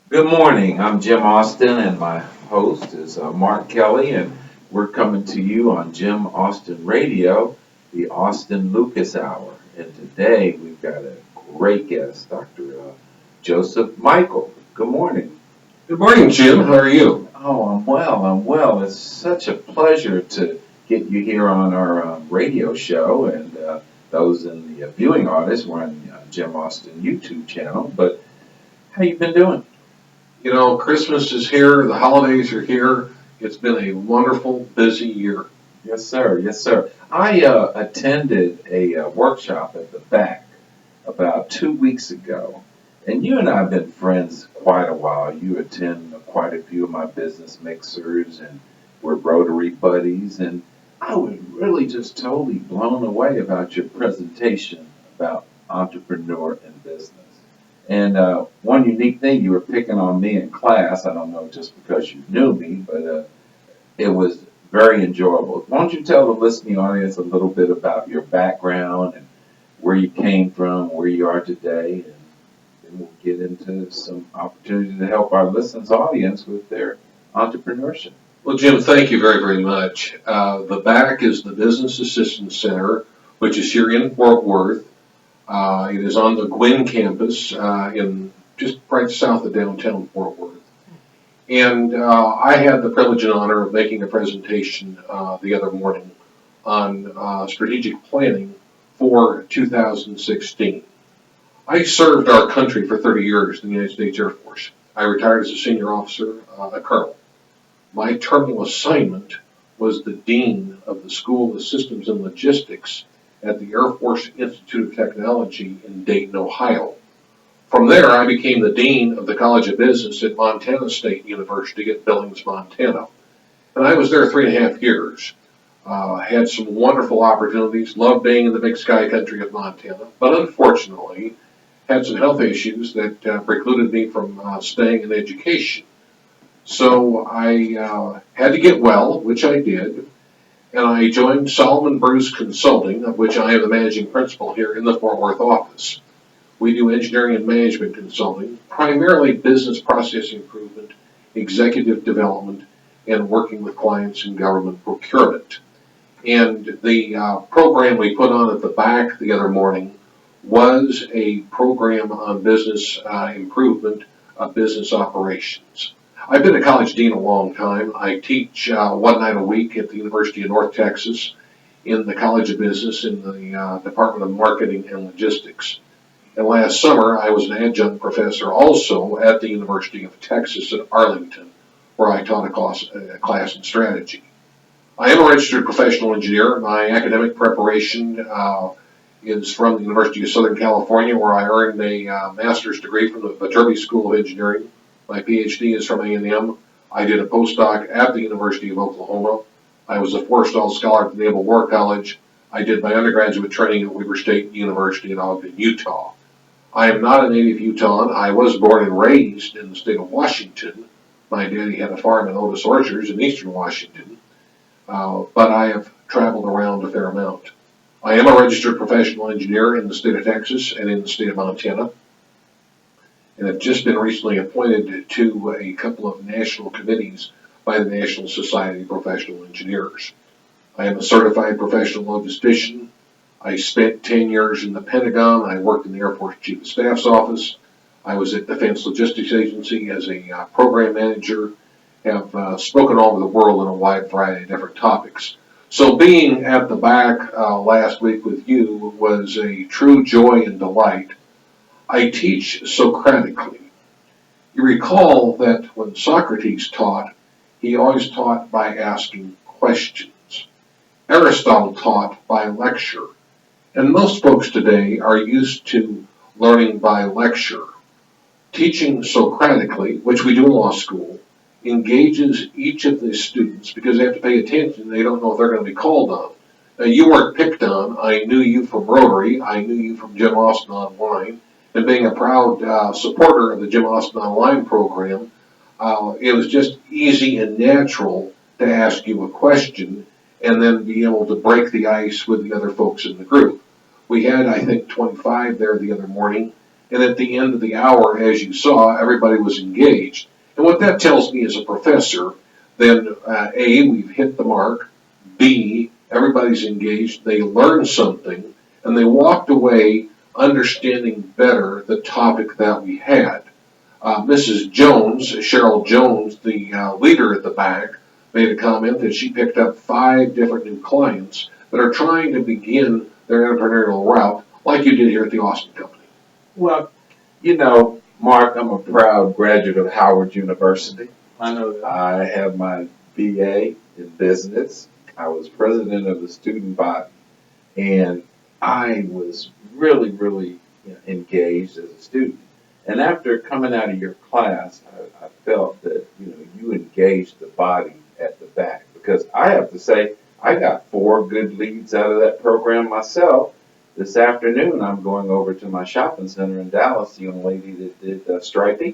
Good morning. I'm Jim Austin, and my host is Mark Kelly, and we're coming to you on Jim Austin Radio, the Austin Lucas Hour. And today we've got a great guest, Dr. Joseph Michael. Good morning. Good morning, Jim. How are you? Oh, I'm well. I'm well. It's such a pleasure to get you here on our radio show, and those in the viewing audience, we're on the Jim Austin YouTube channel. But how you been doing? You know, Christmas is here, the holidays are here. It's been a wonderful, busy year. Yes, sir. Yes, sir. I attended a workshop at the back about 2 weeks ago, and you and I have been friends quite a while. You attend quite a few of my business mixers, and we're Rotary buddies. And I was really just totally blown away about your presentation about entrepreneur and business. And one unique thing, you were picking on me in class. I don't know, just because you knew me, but it was very enjoyable. Why don't you tell the listening audience a little bit about your background and where you came from, where you are today, and then we'll get into some opportunity to help our listeners audience with their entrepreneurship. Well, Jim, thank you very, very much. The BAC is the Business Assistance Center, which is here in Fort Worth. It is on the Gwynn campus in just right south of downtown Fort Worth. And I had the privilege and honor of making a presentation the other morning on strategic planning for 2016. I served our country for 30 years in the United States Air Force. I retired as a senior officer, a colonel. My terminal assignment was the dean of the School of Systems and Logistics at the Air Force Institute of Technology in Dayton, Ohio. From there, I became the dean of the College of Business at Montana State University at Billings, Montana. And I was there 3.5 years. Had some wonderful opportunities, loved being in the big sky country of Montana, but unfortunately had some health issues that precluded me from staying in education. So I had to get well, which I did, and I joined Solomon Bruce Consulting, of which I am the managing principal here in the Fort Worth office. We do engineering and management consulting, primarily business process improvement, executive development, and working with clients in government procurement. And the program we put on at the back the other morning was a program on business improvement of business operations. I've been a college dean a long time. I teach one night a week at the University of North Texas in the College of Business in the Department of Marketing and Logistics. And last summer, I was an adjunct professor also at the University of Texas at Arlington, where I taught a class in strategy. I am a registered professional engineer. My academic preparation is from the University of Southern California, where I earned a master's degree from the Viterbi School of Engineering. My PhD is from A&M. I did a postdoc at the University of Oklahoma. I was a four-star scholar at the Naval War College. I did my undergraduate training at Weber State University in Ogden, Utah. I am not a native Utahn. I was born and raised in the state of Washington. My daddy had a farm in Otis Orchards in eastern Washington, but I have traveled around a fair amount. I am a registered professional engineer in the state of Texas and in the state of Montana, and have just been recently appointed to a couple of national committees by the National Society of Professional Engineers. I am a certified professional logistician. I spent 10 years in the Pentagon. I worked in the Air Force Chief of Staff's office. I was at Defense Logistics Agency as a program manager, have spoken all over the world on a wide variety of different topics. So being at the back last week with you was a true joy and delight. I teach Socratically. You recall that when Socrates taught, he always taught by asking questions. Aristotle taught by lecture. And most folks today are used to learning by lecture. Teaching Socratically, which we do in law school, engages each of the students because they have to pay attention. They don't know if they're going to be called on. Now, you weren't picked on. I knew you from Rotary. I knew you from Jim Austin Online. And being a proud supporter of the Jim Austin Online program, it was just easy and natural to ask you a question and then be able to break the ice with the other folks in the group. We had, I think, 25 there the other morning, And at the end of the hour, as you saw, everybody was engaged. And what that tells me as a professor, then A, we've hit the mark. B, everybody's engaged. They learned something, and they walked away understanding better the topic that we had. Mrs. Jones, Cheryl Jones, the leader at the back, made a comment that she picked up 5 different new clients that are trying to begin their entrepreneurial route, like you did here at the Austin Company. Well, Mark, I'm a proud graduate of Howard University. I know that. I have my BA in business. I was president of the student body, and I was really, really engaged as a student. And after coming out of your class, I felt that you engaged the body at the back, because I have to say I got 4 good leads out of that program myself. This afternoon, I'm going over to my shopping center in Dallas. The young lady that did striping,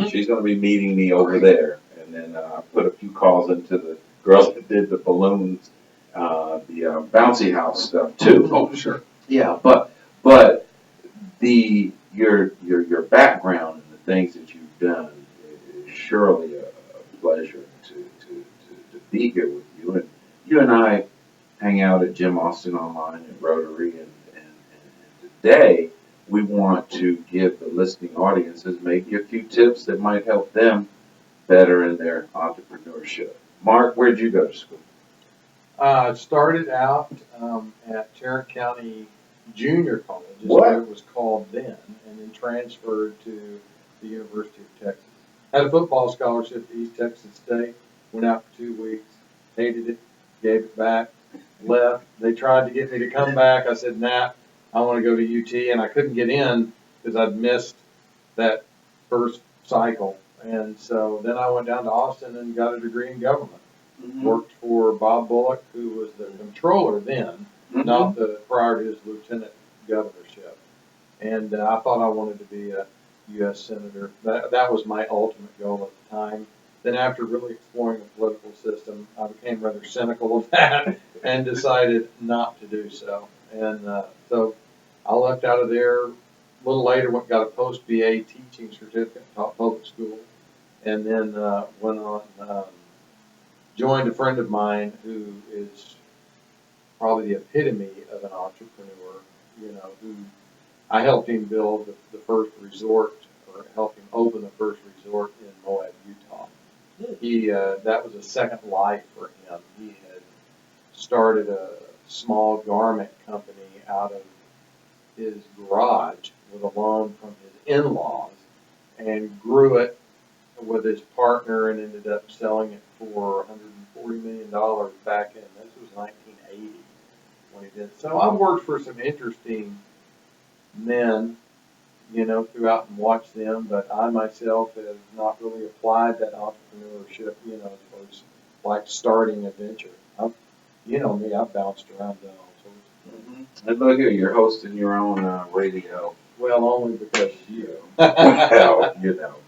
she's going to be meeting me over there. And then I put a few calls into the girls that did the balloons, the bouncy house stuff too. Oh, sure. Yeah, but your background and the things that you've done is surely a pleasure to be here with you. And you and I hang out at Jim Austin Online at Rotary, and today we want to give the listening audiences maybe a few tips that might help them better in their entrepreneurship. Mark, where'd you go to school? Started out at Tarrant County Junior College, is What? what it was called then, and then transferred to the University of Texas. Had a football scholarship to East Texas State, went out for 2 weeks, hated it, gave it back, left. They tried to get me to come back. I said, nah, I want to go to UT, and I couldn't get in because I'd missed that first cycle. And so then I went down to Austin and got a degree in government. Worked for Bob Bullock, who was the controller then, not prior to his lieutenant governorship. And I thought I wanted to be a U.S. senator. That was my ultimate goal at the time. Then after really exploring the political system, I became rather cynical of that and decided not to do so. And so I left out of there. A little later, got a post-BA teaching certificate, taught public school, and then went on, joined a friend of mine who is probably the epitome of an entrepreneur, who I helped him build the first resort, or helped him open the first resort in Moab, Utah. That was a second life for him. He had started a small garment company out of his garage with a loan from his in-laws, and grew it with his partner and ended up selling it for $140 million back in, this was 1980 when he did. So I've worked for some interesting men, throughout and watched them, but I myself have not really applied that entrepreneurship, as far as like starting a venture. Me, I've bounced around doing all sorts. And look here, you're hosting your own radio. Well, only because of you. Well,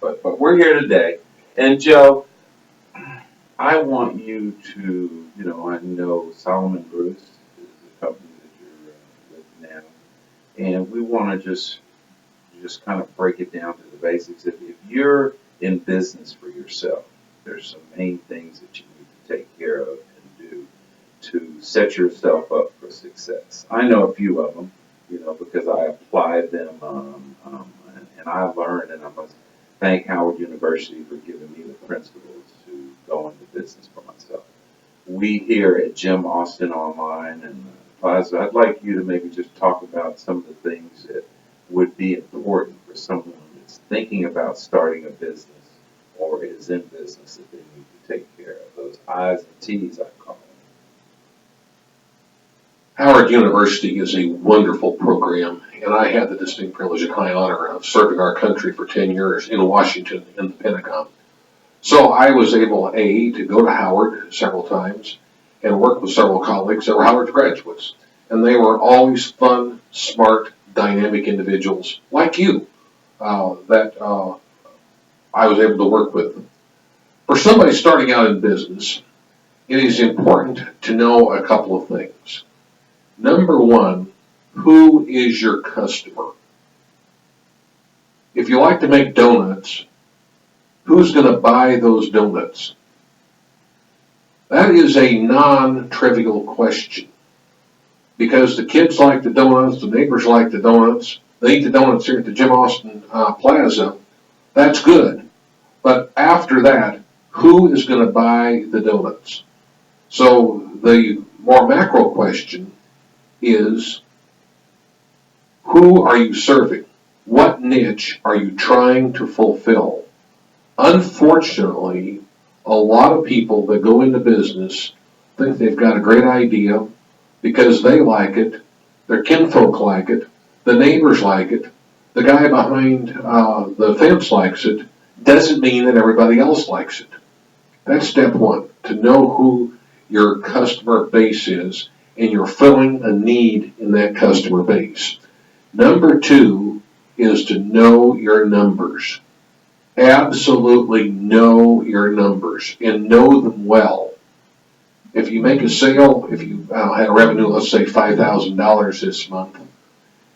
but we're here today. And Joe, I want you to, I know Solomon Bruce is the company that you're with now, and we want to just kind of break it down to the basics. If you're in business for yourself, there's some main things that you need to take care of and do to set yourself up for success. I know a few of them, because I applied them, and I learned, and I must thank Howard University for giving me the principles to go into business for myself. We here at Jim Austin Online and Plaza, I'd like you to maybe just talk about some of the things that would be important for someone that's thinking about starting a business or is in business that they need to take care of. Those I's and T's, I call them. Howard University is a wonderful program, and I had the distinct privilege and high honor of serving our country for 10 years in Washington in the Pentagon. So I was able, to go to Howard several times and work with several colleagues that were Howard graduates. And they were always fun, smart, dynamic individuals like you that I was able to work with. For somebody starting out in business, it is important to know a couple of things. Number one, who is your customer? if you like to make donuts, who's going to buy those donuts? That is a non-trivial question. Because the kids like the donuts, the neighbors like the donuts, they eat the donuts here at the Jim Austin Plaza. That's good. But after that, who is going to buy the donuts? So the more macro question is, who are you serving? What niche are you trying to fulfill? Unfortunately, a lot of people that go into business think they've got a great idea because they like it, their kinfolk like it, the neighbors like it, the guy behind the fence likes it, doesn't mean that everybody else likes it. That's step one, to know who your customer base is, and you're filling a need in that customer base. Number two is to know your numbers. Absolutely know your numbers and know them well. If you make a sale, if you had a revenue, let's say $5,000 this month,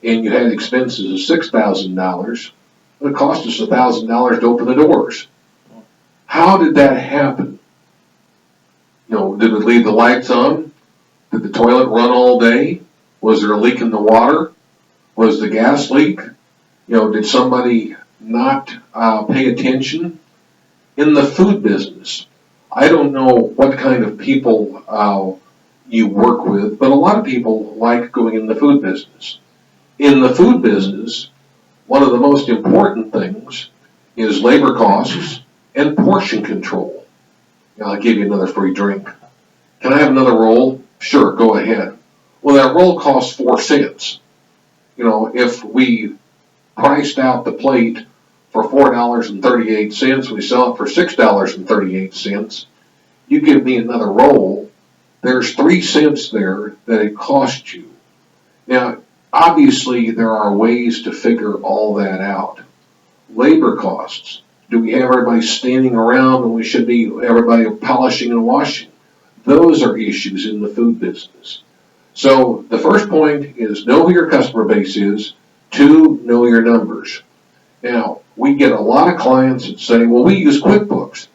and you had expenses of $6,000, it cost us $1,000 to open the doors. How did that happen? Did we leave the lights on? Did the toilet run all day? Was there a leak in the water? Was the gas leak? Did somebody not pay attention? In the food business, I don't know what kind of people you work with, but a lot of people like going in the food business. In the food business, one of the most important things is labor costs and portion control. I'll give you another free drink. Can I have another roll? Sure, go ahead. Well, that roll costs 4 cents. If we priced out the plate for $4.38, we sell it for $6.38. You give me another roll, there's 3 cents there that it cost you. Now, obviously, there are ways to figure all that out. Labor costs. Do we have everybody standing around when we should be everybody polishing and washing? Those are issues in the food business. So the first point is know who your customer base is. 2, know your numbers. Now, we get a lot of clients that say, well, we use QuickBooks.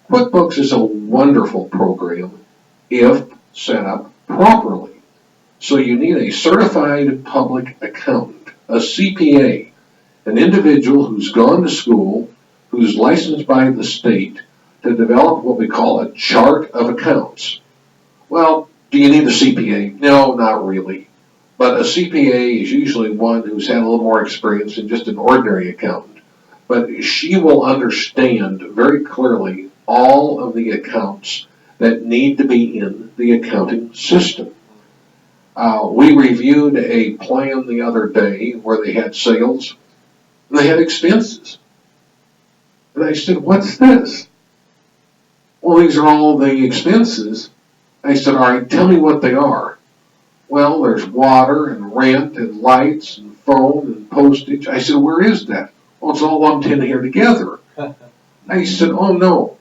QuickBooks is a wonderful program if set up properly. So you need a certified public accountant, a CPA, an individual who's gone to school, who's licensed by the state to develop what we call a chart of accounts. Well, do you need a CPA? No, not really. But a CPA is usually one who's had a little more experience than just an ordinary accountant. But she will understand very clearly all of the accounts that need to be in the accounting system. We reviewed a plan the other day where they had sales and they had expenses. And I said, what's this? Well, these are all the expenses. I said, all right, tell me what they are. Well, there's water and rent and lights and phone and postage. I said, where is that? Well, it's all lumped in here together. I said, oh, no.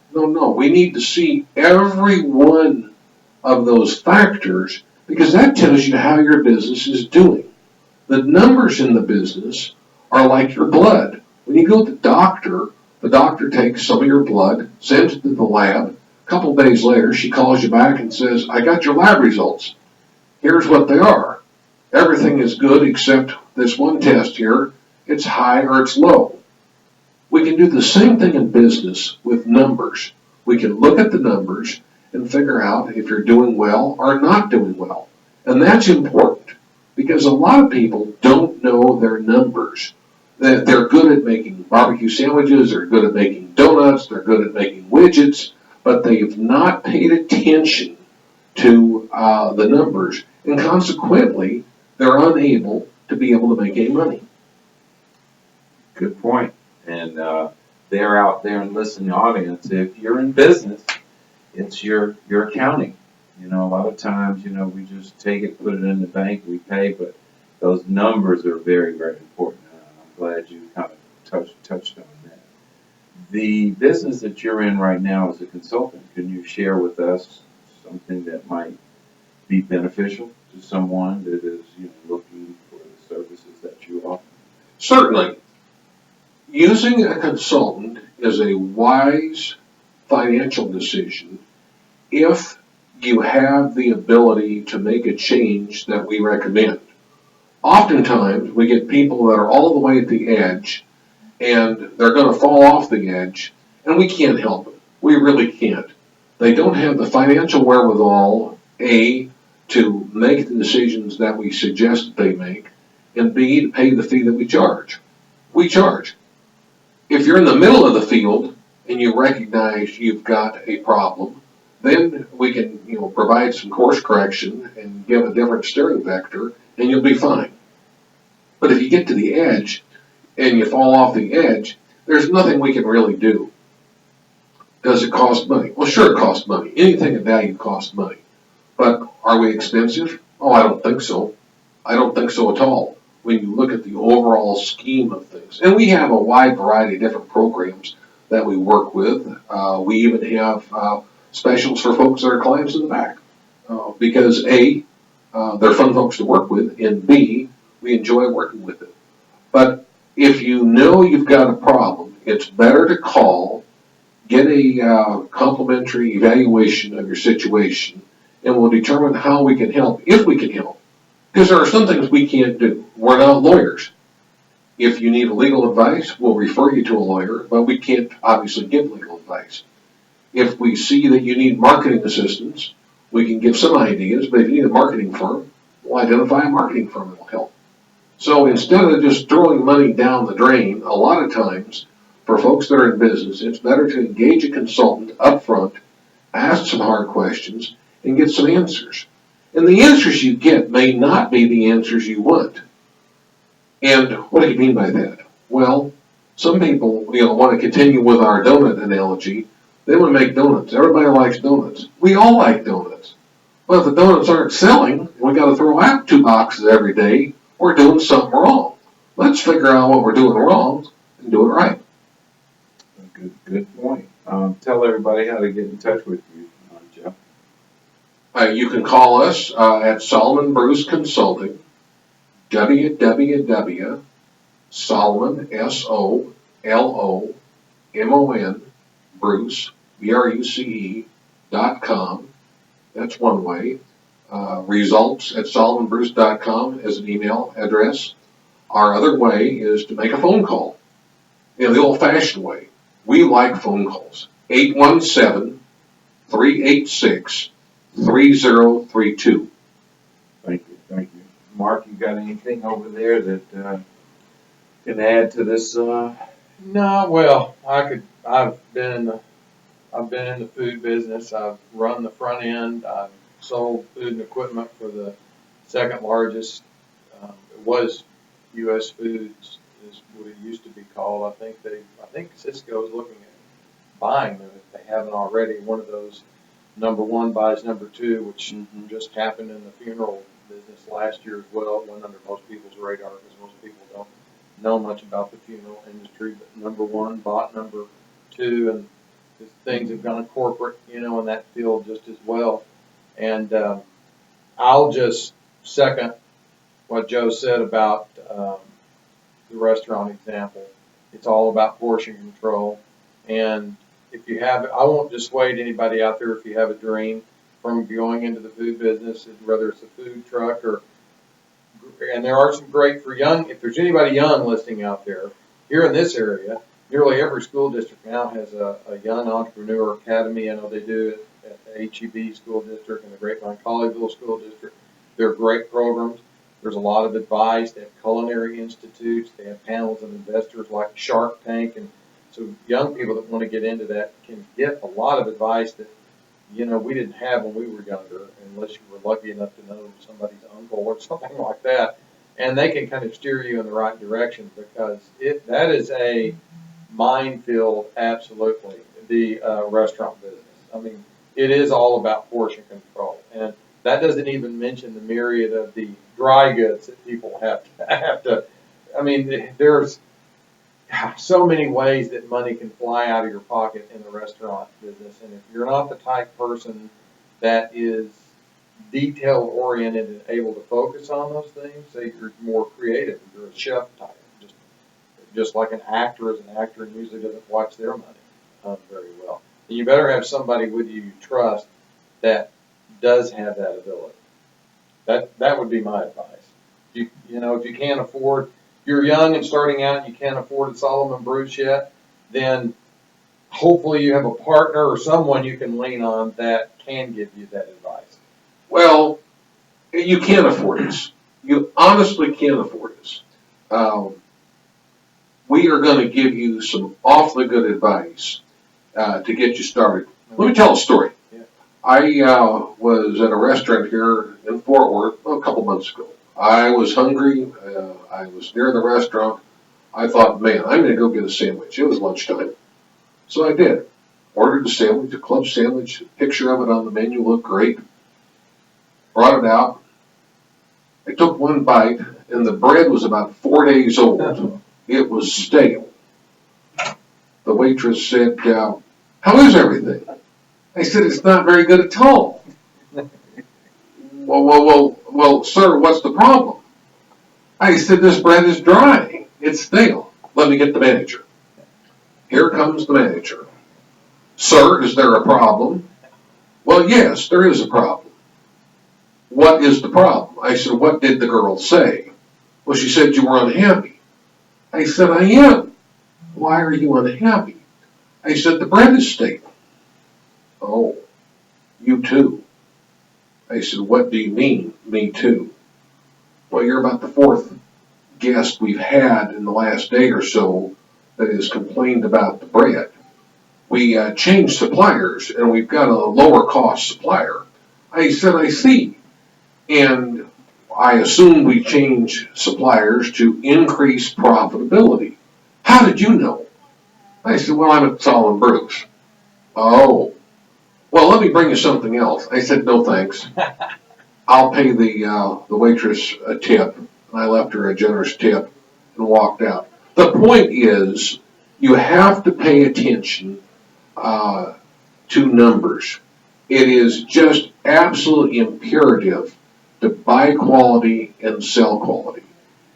We need to see every one of those factors because that tells you how your business is doing. The numbers in the business are like your blood. When you go to the doctor takes some of your blood, sends it to the lab. A couple days later, she calls you back and says, I got your lab results. Here's what they are. Everything is good except this one test here. It's high or it's low. We can do the same thing in business with numbers. We can look at the numbers and figure out if you're doing well or not doing well. And that's important because a lot of people don't know their numbers. They're good at making barbecue sandwiches, they're good at making donuts, they're good at making widgets, but they've not paid attention to the numbers, and consequently, they're unable to be able to make any money. Good point. And they're out there and listen to the audience. If you're in business, it's your accounting. A lot of times, we just take it, put it in the bank, we pay, but those numbers are very, very important. I'm glad you kind of touched on that. The business that you're in right now as a consultant, can you share with us something that might be beneficial to someone that is looking for the services that you offer? Certainly. Using a consultant is a wise financial decision if you have the ability to make a change that we recommend. Oftentimes, we get people that are all the way at the edge, and they're going to fall off the edge, and we can't help it. We really can't. They don't have the financial wherewithal, A, to make the decisions that we suggest that they make, and B, to pay the fee that we charge. We charge. If you're in the middle of the field and you recognize you've got a problem, then we can, provide some course correction and give a different steering vector, and you'll be fine. But if you get to the edge and you fall off the edge, there's nothing we can really do. Does it cost money? Well, sure, it costs money. Anything of value costs money. But are we expensive? Oh, I don't think so. I don't think so at all when you look at the overall scheme of things. And we have a wide variety of different programs that we work with. We even have specials for folks that are clients in the back. Because A, they're fun folks to work with, and B, we enjoy working with them. But if you know you've got a problem, it's better to call, get a complimentary evaluation of your situation, and we'll determine how we can help, if we can help. Because there are some things we can't do. We're not lawyers. If you need legal advice, we'll refer you to a lawyer, but we can't obviously give legal advice. If we see that you need marketing assistance, we can give some ideas, but if you need a marketing firm, we'll identify a marketing firm that will help. So instead of just throwing money down the drain, a lot of times, for folks that are in business, it's better to engage a consultant up front, ask some hard questions, and get some answers. And the answers you get may not be the answers you want. And what do you mean by that? Well, some people, want to continue with our donut analogy. They want to make donuts. Everybody likes donuts. We all like donuts. Well, if the donuts aren't selling, and we got to throw out 2 boxes every day, we're doing something wrong. Let's figure out what we're doing wrong and do it right. Good point. Tell everybody how to get in touch with you, Jeff. You can call us at Solomon Bruce Consulting, www.solomon, SOLOMON, Bruce, BRUCE.com. That's one way. Results at solomonbruce.com is an email address. Our other way is to make a phone call. The old-fashioned way. We like phone calls. 817-386-3032. Thank you. Mark, you got anything over there that can add to this? No, well, I've been in the food business. I've run the front end. I've sold food and equipment for the second largest. It was U.S. Foods is what it used to be called. I think Cisco is looking at buying them if they haven't already. One of those number one buys number two, which just happened in the funeral business last year as well. It went under most people's radar because most people don't know much about the funeral industry. But number one bought number two, and things have gone corporate, in that field just as well. And I'll just second what Joe said about the restaurant example. It's all about portion control. And if you have, I won't dissuade anybody out there if you have a dream from going into the food business, whether it's a food truck and there are some great for young, if there's anybody young listening out there, here in this area, nearly every school district now has a young entrepreneur academy. I know they do it at the HEB school district and the Grapevine Colleyville school district. They're great programs. There's a lot of advice. They have culinary institutes. They have panels of investors like Shark Tank. And so young people that want to get into that can get a lot of advice that, we didn't have when we were younger, unless you were lucky enough to know somebody's uncle or something like that. And they can kind of steer you in the right direction because that is a minefield, absolutely, the restaurant business. I mean, it is all about portion control. And that doesn't even mention the myriad of the dry goods that people have to. I mean, there's so many ways that money can fly out of your pocket in the restaurant business. And if you're not the type person that is detail oriented and able to focus on those things, say you're more creative, you're a chef type, just just like an actor is an actor and usually doesn't watch their money very well. And you better have somebody with you trust that does have that ability. That would be my advice. You know, if you can't afford, you're young and starting out, and you can't afford a Solomon Bruce yet, then hopefully you have a partner or someone you can lean on that can give you that advice. Well, you can't afford this. You honestly can't afford this. We are going to give you some awfully good advice to get you started. Let me tell a story. Yeah. I was at a restaurant here in Fort Worth a couple months ago. I was hungry. I was near the restaurant. I thought, man, I'm going to go get a sandwich. It was lunchtime. So I did. Ordered a sandwich, a club sandwich. A picture of it on the menu looked great. Brought it out. I took one bite, and the bread was about 4 days old. It was stale. The waitress said, how is everything? I said, it's not very good at all. Well, sir, what's the problem? I said, this bread is dry. It's stale. Let me get the manager. Here comes the manager. Sir, is there a problem? Well, yes, there is a problem. What is the problem? I said, what did the girl say? Well, she said you were unhappy. I said, I am. Why are you unhappy? I said, the bread is stale. Oh, you too. I said, what do you mean, me too? Well, you're about the fourth guest we've had in the last day or so that has complained about the bread. We changed suppliers, and we've got a lower cost supplier. I said, I see. And I assume we change suppliers to increase profitability. How did you know? I said, well, I'm at Solomon Bruce. Oh, well, let me bring you something else. I said, no, thanks. I'll pay the waitress a tip. And I left her a generous tip and walked out. The point is, you have to pay attention to numbers. It is just absolutely imperative to buy quality and sell quality.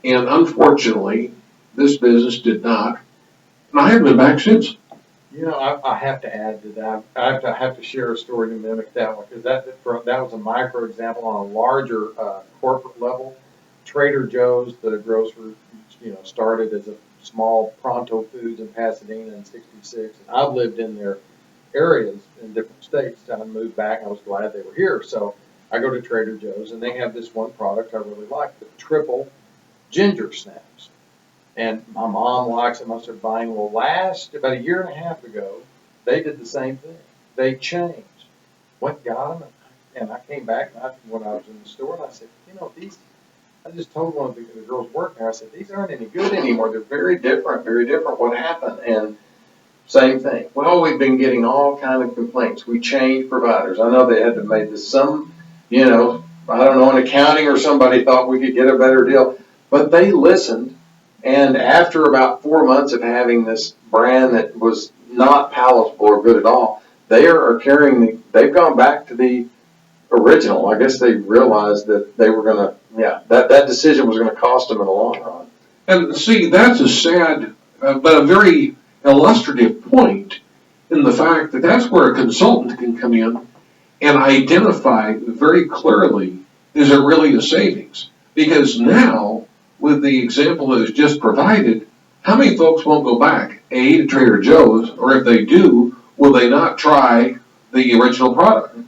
And unfortunately, this business did not. And I haven't been back since. You know, I have to add to that. I have to share a story to mimic that one because that was a micro example on a larger corporate level. Trader Joe's, the grocer, started as a small Pronto Foods in Pasadena in '66, and I've lived in their areas in different states. I moved back. I was glad they were here, so I go to Trader Joe's, and they have this one product I really like, the triple ginger snaps. And my mom likes them. I started buying. Well, about a year and a half ago, they did the same thing. They changed. Went, got them, and I came back when I was in the store, and I said, these, I just told one of the girls working there, I said, these aren't any good anymore. They're very different, very different. What happened? And same thing. Well, we've been getting all kind of complaints. We changed providers. I know they had to make this some, I don't know, in accounting or somebody thought we could get a better deal. But they listened. And after about 4 months of having this brand that was not palatable or good at all, they've gone back to the original. I guess they realized that they were going to, that decision was going to cost them in the long run. And see, that's a sad, but a very illustrative point in the fact that that's where a consultant can come in and identify very clearly, is it really a savings? Because now, with the example that was just provided, how many folks won't go back, A, to Trader Joe's, or if they do, will they not try the original product?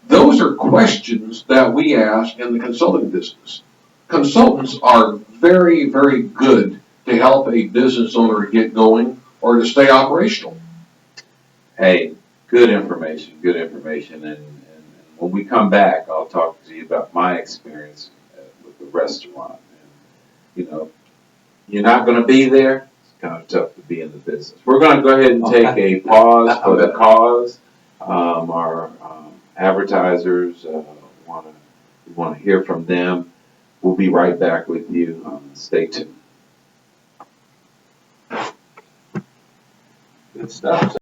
Those are questions that we ask in the consulting business. Consultants are very, very good to help a business owner get going or to stay operational. Hey, good information, and when we come back, I'll talk to you about my experience with the restaurant. And, you're not going to be there. It's kind of tough to be in the business. We're going to go ahead and take a pause for the cause. Our advertisers we want to hear from them. We'll be right back with you. Stay tuned. Good stuff.